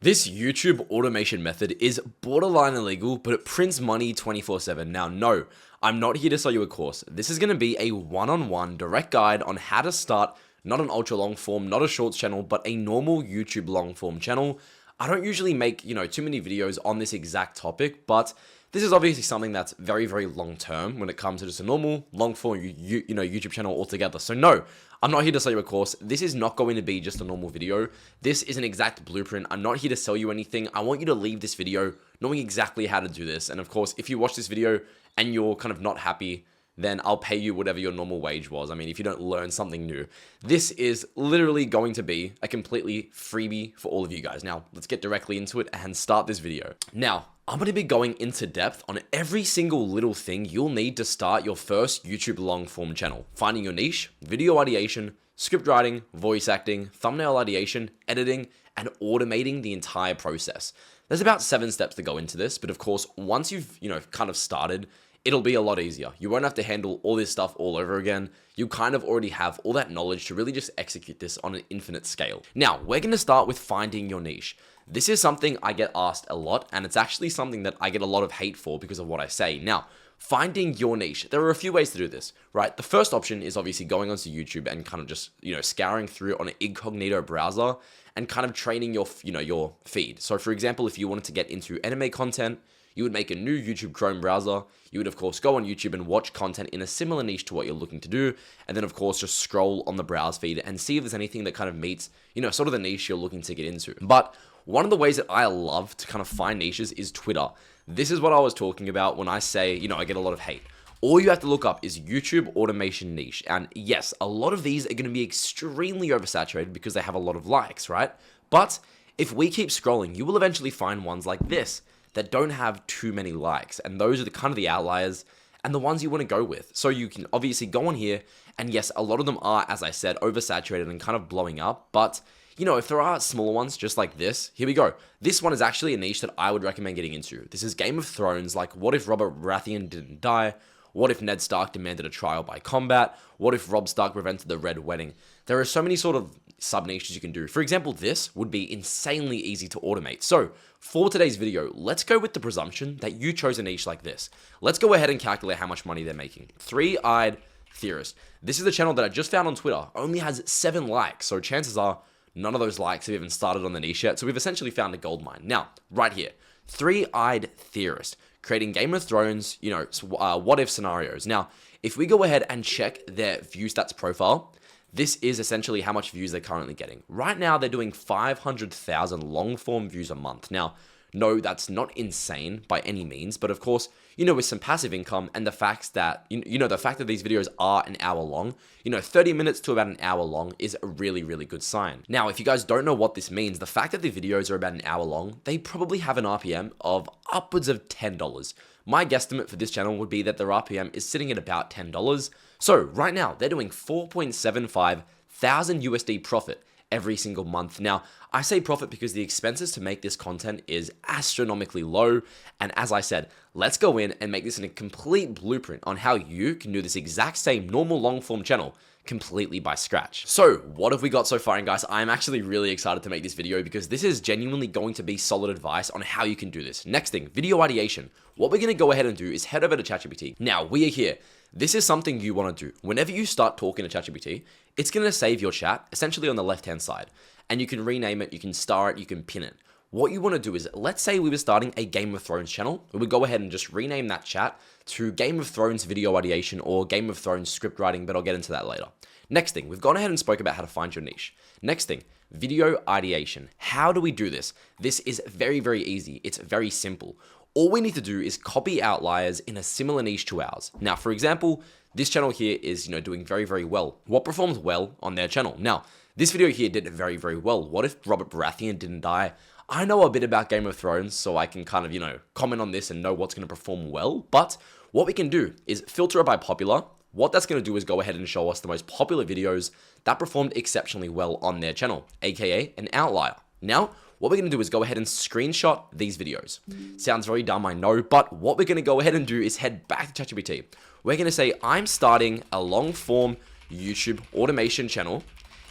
This YouTube automation method is borderline illegal, but it prints money 24/7. Now, no, I'm not here to sell you a course. This is going to be a one-on-one direct guide on how to start not an ultra long form, not a shorts channel, but a normal YouTube long form channel. I don't usually make, too many videos on this exact topic, but this is obviously something that's very, very long term when it comes to just a normal long form, YouTube channel altogether. So no, I'm not here to sell you a course. This is not going to be just a normal video. This is an exact blueprint. I'm not here to sell you anything. I want you to leave this video knowing exactly how to do this. And of course, if you watch this video and you're kind of not happy, then I'll pay you whatever your normal wage was. I mean, if you don't learn something new, this is literally going to be a completely freebie for all of you guys. Now, let's get directly into it and start this video. Now, I'm going to be going into depth on every single little thing you'll need to start your first YouTube long form channel. Finding your niche, video ideation, script writing, voice acting, thumbnail ideation, editing, and automating the entire process. There's about 7 steps to go into this, but of course, once you've, kind of started, it'll be a lot easier. You won't have to handle all this stuff all over again. You kind of already have all that knowledge to really just execute this on an infinite scale. Now, we're going to start with finding your niche. This is something I get asked a lot, and it's actually something that I get a lot of hate for because of what I say. Now, finding your niche. There are a few ways to do this, right? The first option is obviously going onto YouTube and kind of just, scouring through on an incognito browser and kind of training your feed. So for example, if you wanted to get into anime content, you would make a new YouTube Chrome browser. You would, of course, go on YouTube and watch content in a similar niche to what you're looking to do. And then, of course, just scroll on the browse feed and see if there's anything that kind of meets, sort of the niche you're looking to get into. But one of the ways that I love to kind of find niches is Twitter. This is what I was talking about when I say, I get a lot of hate. All you have to look up is YouTube automation niche. And yes, a lot of these are going to be extremely oversaturated because they have a lot of likes, right? But if we keep scrolling, you will eventually find ones like this that don't have too many likes. And those are the kind of the outliers and the ones you want to go with. So you can obviously go on here, and yes, a lot of them are, as I said, oversaturated and kind of blowing up. But, if there are smaller ones just like this, here we go. This one is actually a niche that I would recommend getting into. This is Game of Thrones, like what if Robert Baratheon didn't die? What if Ned Stark demanded a trial by combat? What if Robb Stark prevented the Red Wedding? There are so many sort of sub-niches you can do. For example, this would be insanely easy to automate. So for today's video, let's go with the presumption that you chose a niche like this. Let's go ahead and calculate how much money they're making. Three-Eyed Theorist. This is the channel that I just found on Twitter. Only has 7 likes. So chances are none of those likes have even started on the niche yet. So we've essentially found a gold mine. Now, right here, Three-Eyed Theorist, creating Game of Thrones, what if scenarios. Now, if we go ahead and check their view stats profile, this is essentially how much views they're currently getting. Right now, they're doing 500,000 long form views a month. Now, no, that's not insane by any means, but of course, with some passive income and the fact that, the fact that these videos are an hour long, 30 minutes to about an hour long is a really, really good sign. Now, if you guys don't know what this means, the fact that the videos are about an hour long, they probably have an RPM of upwards of $10. My guesstimate for this channel would be that their RPM is sitting at about $10. So right now, they're doing 4.75 thousand USD profit every single month. Now, I say profit because the expenses to make this content is astronomically low. And as I said, let's go in and make this in a complete blueprint on how you can do this exact same normal long form channel completely by scratch. So what have we got so far? And guys, I'm actually really excited to make this video because this is genuinely going to be solid advice on how you can do this. Next thing, video ideation. What we're going to go ahead and do is head over to ChatGPT. Now, we are here. This is something you want to do. Whenever you start talking to ChatGPT, it's going to save your chat essentially on the left-hand side. And you can rename it, you can star it, you can pin it. What you want to do is, let's say we were starting a Game of Thrones channel. We would go ahead and just rename that chat to Game of Thrones video ideation or Game of Thrones script writing, but I'll get into that later. Next thing, we've gone ahead and spoke about how to find your niche. Next thing, video ideation. How do we do this? This is very, very easy. It's very simple. All we need to do is copy outliers in a similar niche to ours. Now, for example, this channel here is, doing very, very well. What performs well on their channel? Now, this video here did very, very well. What if Robert Baratheon didn't die? I know a bit about Game of Thrones, so I can kind of, comment on this and know what's going to perform well. But what we can do is filter it by popular. What that's going to do is go ahead and show us the most popular videos that performed exceptionally well on their channel, aka an outlier. Now, what we're going to do is go ahead and screenshot these videos. Sounds very dumb, I know, but what we're going to go ahead and do is head back to ChatGPT. We're going to say, I'm starting a long form YouTube automation channel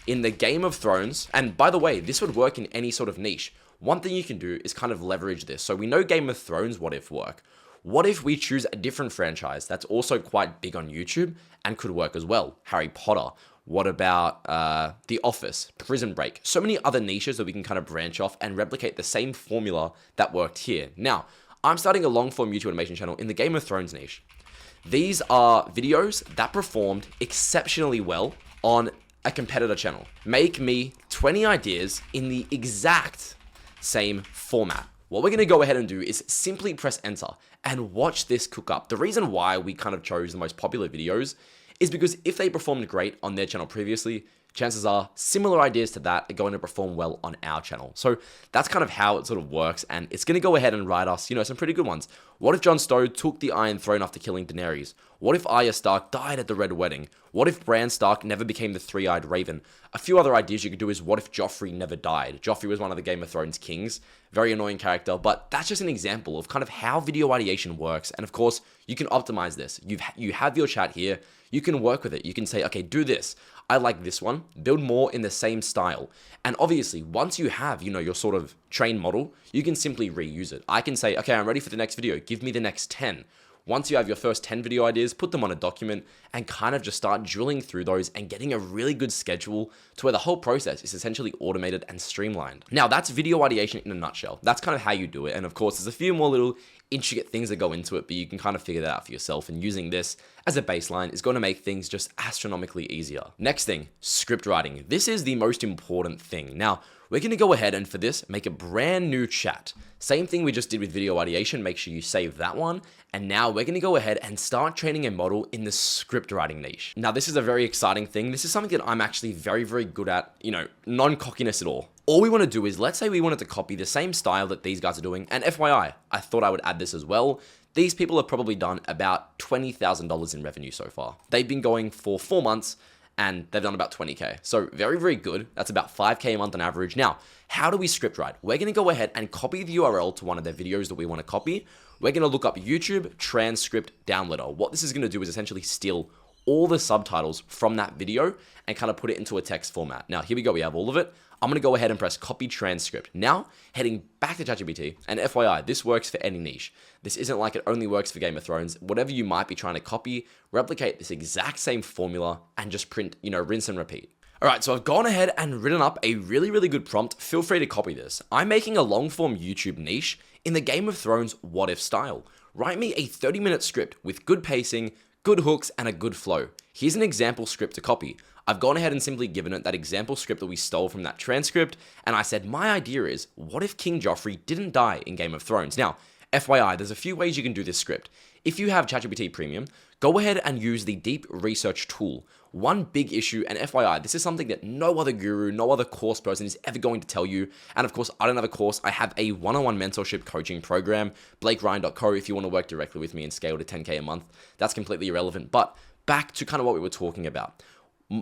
in the Game of Thrones. And by the way, this would work in any sort of niche. one thing you can do is kind of leverage this. So we know Game of Thrones what if work. What if we choose a different franchise that's also quite big on YouTube and could work as well? Harry Potter. What about The Office, Prison Break? So many other niches that we can kind of branch off and replicate the same formula that worked here. Now, I'm starting a long-form YouTube animation channel in the Game of Thrones niche. These are videos that performed exceptionally well on a competitor channel. Make me 20 ideas in the exact same format. What we're going to go ahead and do is simply press enter and watch this cook up. The reason why we kind of chose the most popular videos is because if they performed great on their channel previously, chances are similar ideas to that are going to perform well on our channel. So that's kind of how it sort of works, and it's going to go ahead and write us, some pretty good ones. What if Jon Snow took the Iron Throne after killing Daenerys? What if Arya Stark died at the Red Wedding? What if Bran Stark never became the three-eyed raven? A few other ideas you could do is what if Joffrey never died? Joffrey was one of the Game of Thrones kings. Very annoying character, but that's just an example of kind of how video ideation works. And of course, you can optimize this. You have your chat here. You can work with it. You can say, okay, do this. I like this one. Build more in the same style. And obviously, once you have, your sort of trained model, you can simply reuse it. I can say, okay, I'm ready for the next video. Give me the next 10. Once you have your first 10 video ideas, put them on a document and kind of just start drilling through those and getting a really good schedule to where the whole process is essentially automated and streamlined. Now, that's video ideation in a nutshell. That's kind of how you do it. And of course, there's a few more little intricate things that go into it, but you can kind of figure that out for yourself. And using this as a baseline is going to make things just astronomically easier. Next thing, script writing. This is the most important thing. Now, we're going to go ahead and for this, make a brand new chat. Same thing we just did with video ideation. Make sure you save that one. And now we're going to go ahead and start training a model in the script writing niche. Now, this is a very exciting thing. This is something that I'm actually very, very good at, non-cockiness at all. All we want to do is, let's say we wanted to copy the same style that these guys are doing. And FYI, I thought I would add this as well. These people have probably done about $20,000 in revenue so far. They've been going for 4 months and they've done about 20K. So very, very good. That's about 5K a month on average. Now, how do we script write? We're going to go ahead and copy the URL to one of their videos that we want to copy. We're going to look up YouTube transcript downloader. What this is going to do is essentially steal all the subtitles from that video and kind of put it into a text format. Now, here we go. We have all of it. I'm going to go ahead and press copy transcript. Now, heading back to ChatGPT, and FYI, this works for any niche. This isn't like it only works for Game of Thrones. Whatever you might be trying to copy, replicate this exact same formula and just print, rinse and repeat. All right, so I've gone ahead and written up a really, really good prompt. Feel free to copy this. I'm making a long-form YouTube niche in the Game of Thrones what if style. Write me a 30-minute script with good pacing, good hooks, and a good flow. Here's an example script to copy. I've gone ahead and simply given it that example script that we stole from that transcript, and I said, my idea is, what if King Joffrey didn't die in Game of Thrones? Now, FYI, there's a few ways you can do this script. If you have ChatGPT Premium, go ahead and use the deep research tool. One big issue, and FYI, this is something that no other guru, no other course person is ever going to tell you. And of course, I don't have a course. I have a one-on-one mentorship coaching program, blakeryan.co, if you want to work directly with me and scale to 10K a month. That's completely irrelevant. But back to kind of what we were talking about.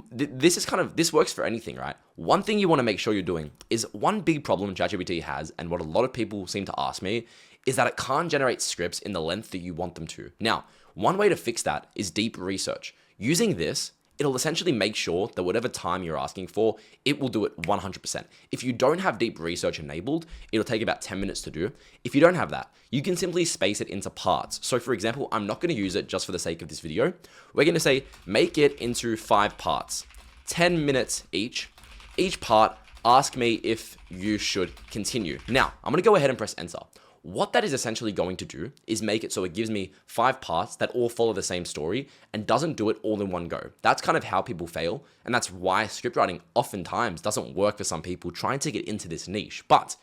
This works for anything, right? One thing you want to make sure you're doing is one big problem ChatGPT has, and what a lot of people seem to ask me, is that it can't generate scripts in the length that you want them to. Now, one way to fix that is deep research. Using this, it'll essentially make sure that whatever time you're asking for, it will do it 100%. If you don't have deep research enabled, it'll take about 10 minutes to do. If you don't have that, you can simply space it into parts. So for example, I'm not going to use it just for the sake of this video. We're going to say, make it into 5 parts, 10 minutes each. Each part, ask me if you should continue. Now, I'm going to go ahead and press enter. What that is essentially going to do is make it so it gives me 5 parts that all follow the same story and doesn't do it all in one go. That's kind of how people fail, and that's why script writing oftentimes doesn't work for some people trying to get into this niche. But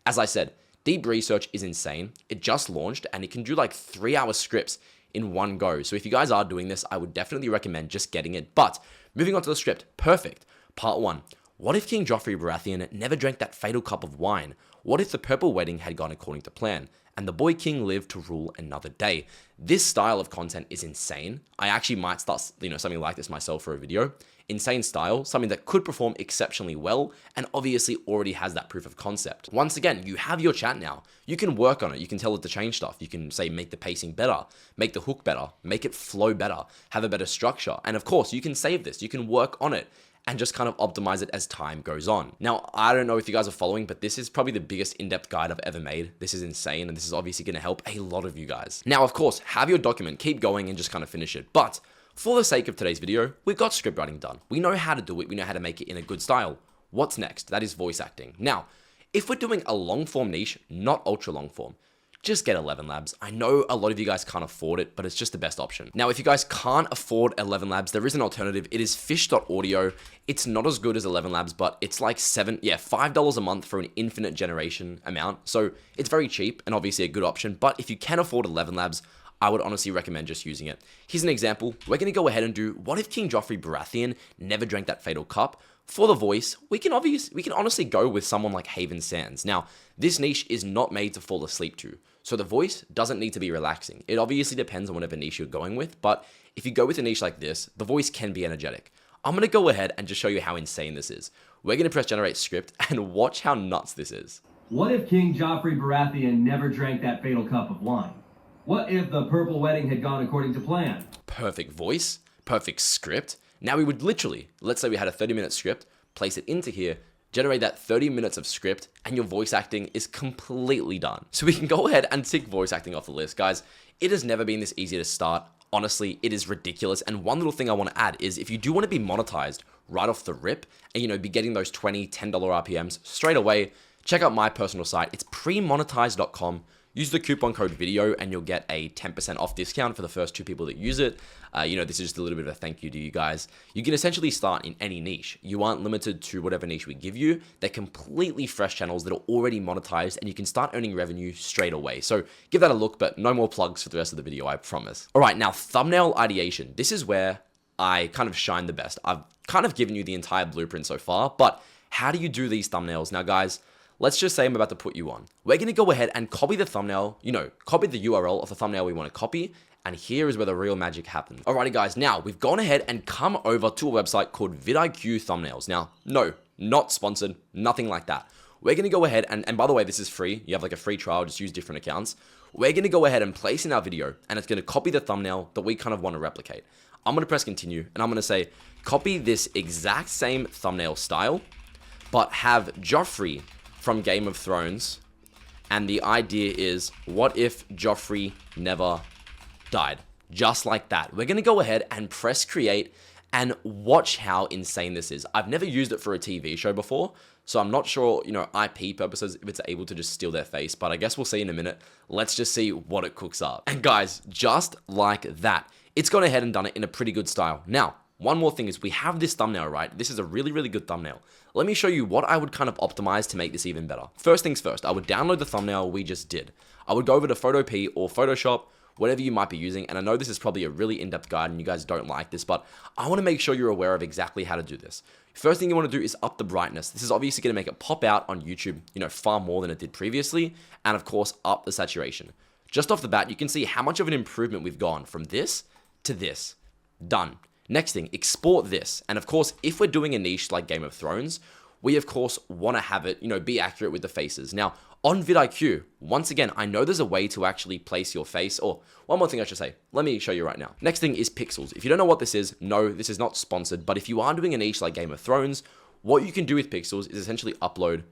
as I said, deep research is insane. It just launched and it can do like 3-hour scripts in one go. So if you guys are doing this, I would definitely recommend just getting it. But moving on to the script, perfect. Part 1. What if King Joffrey Baratheon never drank that fatal cup of wine? What if the purple wedding had gone according to plan, and the boy king lived to rule another day? This style of content is insane. I actually might start, something like this myself for a video. Insane style, something that could perform exceptionally well, and obviously already has that proof of concept. Once again, you have your chat now. You can work on it. You can tell it to change stuff. You can say, make the pacing better, make the hook better, make it flow better, have a better structure. And of course, you can save this. You can work on it. and just kind of optimize it as time goes on. Now, I don't know if you guys are following, but this is probably the biggest in-depth guide I've ever made. This is insane, and this is obviously going to help a lot of you guys. Now, of course, have your document, keep going, and just kind of finish it. But for the sake of today's video, we've got script writing done. We know how to do it. We know how to make it in a good style. What's next? That is voice acting. Now, if we're doing a long form niche, not ultra long form, just get 11 Labs. I know a lot of you guys can't afford it, but it's just the best option. Now, if you guys can't afford 11 Labs, there is an alternative. It is fish.audio. It's not as good as 11 Labs, but it's like $5 a month for an infinite generation amount. So it's very cheap and obviously a good option. But if you can afford 11 Labs, I would honestly recommend just using it. Here's an example. We're going to go ahead and do, what if King Joffrey Baratheon never drank that fatal cup? For the voice, we can honestly go with someone like Haven Sands. Now, this niche is not made to fall asleep to. So the voice doesn't need to be relaxing. It obviously depends on whatever niche you're going with, but if you go with a niche like this, the voice can be energetic. I'm going to go ahead and just show you how insane this is. We're going to press generate script and watch how nuts this is. What if King Joffrey Baratheon never drank that fatal cup of wine? What if the purple wedding had gone according to plan? Perfect voice, perfect script. Now we would literally, let's say we had a 30-minute script, place it into here, generate that 30 minutes of script, and your voice acting is completely done. So we can go ahead and tick voice acting off the list. Guys, it has never been this easy to start. Honestly, it is ridiculous. And one little thing I want to add is if you do want to be monetized right off the rip and, be getting those $20, $10 RPMs straight away, check out my personal site. It's premonetize.com. Use the coupon code video and you'll get a 10% off discount for the first 2 people that use it. This is just a little bit of a thank you to you guys. You can essentially start in any niche. You aren't limited to whatever niche we give you. They're completely fresh channels that are already monetized and you can start earning revenue straight away. So give that a look, but no more plugs for the rest of the video, I promise. All right, now thumbnail ideation. This is where I kind of shine the best. I've kind of given you the entire blueprint so far, but how do you do these thumbnails? Now, guys, let's just say I'm about to put you on. We're going to go ahead and copy the thumbnail, copy the URL of the thumbnail we want to copy. And here is where the real magic happens. Alrighty guys, now we've gone ahead and come over to a website called vidIQ Thumbnails. Now, no, not sponsored, nothing like that. We're going to go ahead and by the way, this is free. You have like a free trial, just use different accounts. We're going to go ahead and place in our video and it's going to copy the thumbnail that we kind of want to replicate. I'm going to press continue and I'm going to say, copy this exact same thumbnail style, but have Joffrey from Game of Thrones. And the idea is, what if Joffrey never died? Just like that. We're going to go ahead and press create and watch how insane this is. I've never used it for a TV show before, so I'm not sure, IP purposes, if it's able to just steal their face, but I guess we'll see in a minute. Let's just see what it cooks up. And guys, just like that, it's gone ahead and done it in a pretty good style. Now, one more thing is we have this thumbnail, right? This is a really, really good thumbnail. Let me show you what I would kind of optimize to make this even better. First things first, I would download the thumbnail we just did. I would go over to Photopea or Photoshop, whatever you might be using. And I know this is probably a really in-depth guide and you guys don't like this, but I want to make sure you're aware of exactly how to do this. First thing you want to do is up the brightness. This is obviously going to make it pop out on YouTube, far more than it did previously. And of course, up the saturation. Just off the bat, you can see how much of an improvement we've gone from this to this. Done. Next thing, export this. And of course, if we're doing a niche like Game of Thrones, we of course want to have it, be accurate with the faces. Now, on vidIQ, once again, I know there's a way to actually place your face, or one more thing I should say, let me show you right now. Next thing is pixels. If you don't know what this is, no, this is not sponsored, but if you are doing a niche like Game of Thrones, what you can do with pixels is essentially upload,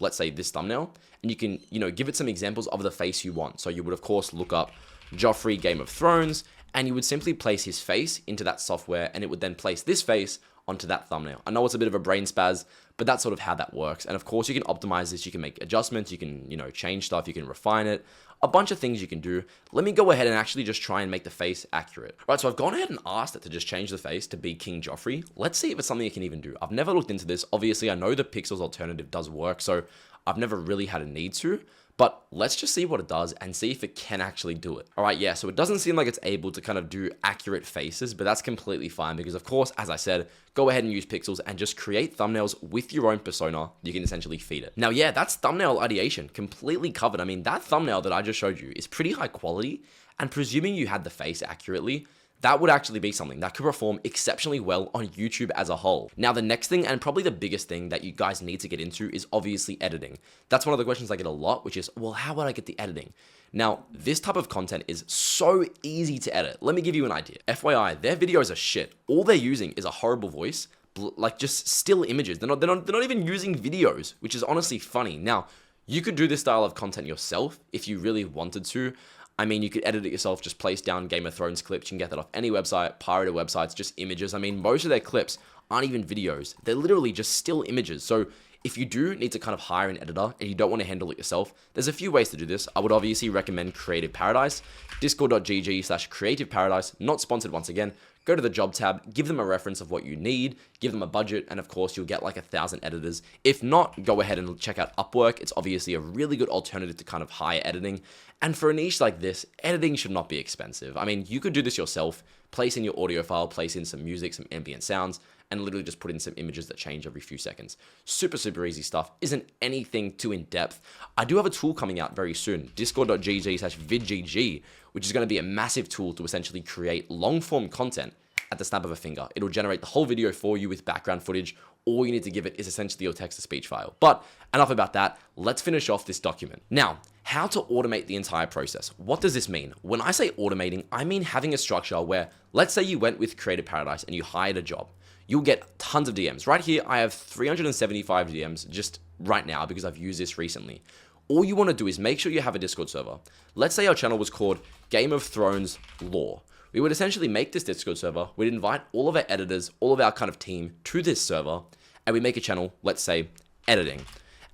let's say this thumbnail, and you can, give it some examples of the face you want. So you would of course look up Joffrey Game of Thrones, and you would simply place his face into that software, and it would then place this face onto that thumbnail. I know it's a bit of a brain spaz, but that's sort of how that works. And of course, you can optimize this, you can make adjustments, you can, change stuff, you can refine it, a bunch of things you can do. Let me go ahead and actually just try and make the face accurate. All right, so I've gone ahead and asked it to just change the face to be King Joffrey. Let's see if it's something it can even do. I've never looked into this. Obviously, I know the pixels alternative does work, so I've never really had a need to. But let's just see what it does and see if it can actually do it. All right, yeah, so it doesn't seem like it's able to kind of do accurate faces, but that's completely fine because of course, as I said, go ahead and use pixels and just create thumbnails with your own persona. You can essentially feed it. Now, yeah, that's thumbnail ideation completely covered. I mean, that thumbnail that I just showed you is pretty high quality, and presuming you had the face accurately, that would actually be something that could perform exceptionally well on YouTube as a whole. Now, the next thing, and probably the biggest thing that you guys need to get into, is obviously editing. That's one of the questions I get a lot, which is, well, how would I get the editing? Now, this type of content is so easy to edit. Let me give you an idea. FYI, their videos are shit. All they're using is a horrible voice, like just still images. They're not even using videos, which is honestly funny. Now, you could do this style of content yourself if you really wanted to. I mean, you could edit it yourself, just place down Game of Thrones clips. You can get that off any website, pirated websites, just images. I mean, most of their clips aren't even videos. They're literally just still images. So if you do need to kind of hire an editor and you don't want to handle it yourself, there's a few ways to do this. I would obviously recommend Creative Paradise, discord.gg/Creative Paradise, not sponsored once again. Go to the job tab, give them a reference of what you need, give them a budget, and of course you'll get like 1,000 editors. If not, go ahead and check out Upwork. It's obviously a really good alternative to kind of hire editing. And for a niche like this, editing should not be expensive. I mean, you could do this yourself, place in your audio file, place in some music, some ambient sounds, and literally just put in some images that change every few seconds. Super, super easy stuff. Isn't anything too in-depth. I do have a tool coming out very soon, discord.gg/vidgg, which is going to be a massive tool to essentially create long-form content at the snap of a finger. It'll generate the whole video for you with background footage. All you need to give it is essentially your text-to-speech file. But enough about that. Let's finish off this document. Now, how to automate the entire process. What does this mean? When I say automating, I mean having a structure where, let's say you went with Creative Paradise and you hired a job. You'll get tons of DMs. Right here, I have 375 DMs just right now because I've used this recently. All you want to do is make sure you have a Discord server. Let's say our channel was called Game of Thrones Lore. We would essentially make this Discord server. We'd invite all of our editors, all of our kind of team to this server, and we make a channel, let's say, editing.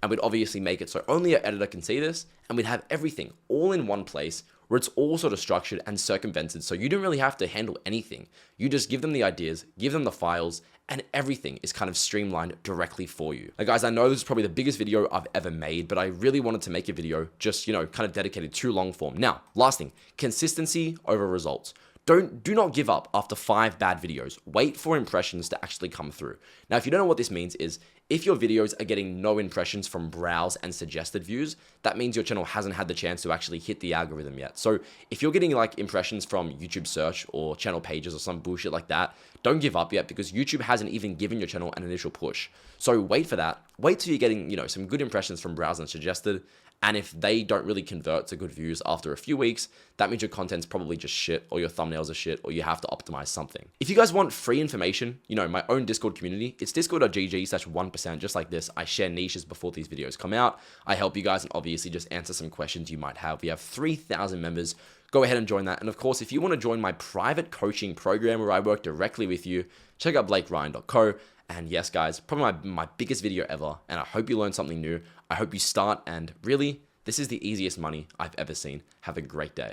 And we'd obviously make it so only our editor can see this, and we'd have everything all in one place where it's all sort of structured and circumvented, so you don't really have to handle anything. You just give them the ideas, give them the files, and everything is kind of streamlined directly for you. Now guys, I know this is probably the biggest video I've ever made, but I really wanted to make a video just, kind of dedicated to long form. Now, last thing, consistency over results. Do not give up after 5 bad videos. Wait for impressions to actually come through. Now, if you don't know what this means is, if your videos are getting no impressions from browse and suggested views, that means your channel hasn't had the chance to actually hit the algorithm yet. So if you're getting like impressions from YouTube search or channel pages or some bullshit like that, don't give up yet because YouTube hasn't even given your channel an initial push. So wait for that. Wait till you're getting, some good impressions from browse and suggested. And if they don't really convert to good views after a few weeks, that means your content's probably just shit, or your thumbnails are shit, or you have to optimize something. If you guys want free information, my own Discord community, it's discord.gg/1%, just like this. I share niches before these videos come out. I help you guys and obviously just answer some questions you might have. We have 3,000 members. Go ahead and join that. And of course, if you want to join my private coaching program where I work directly with you, check out blakeryan.co. And yes, guys, probably my biggest video ever. And I hope you learned something new. I hope you start. And really, this is the easiest money I've ever seen. Have a great day.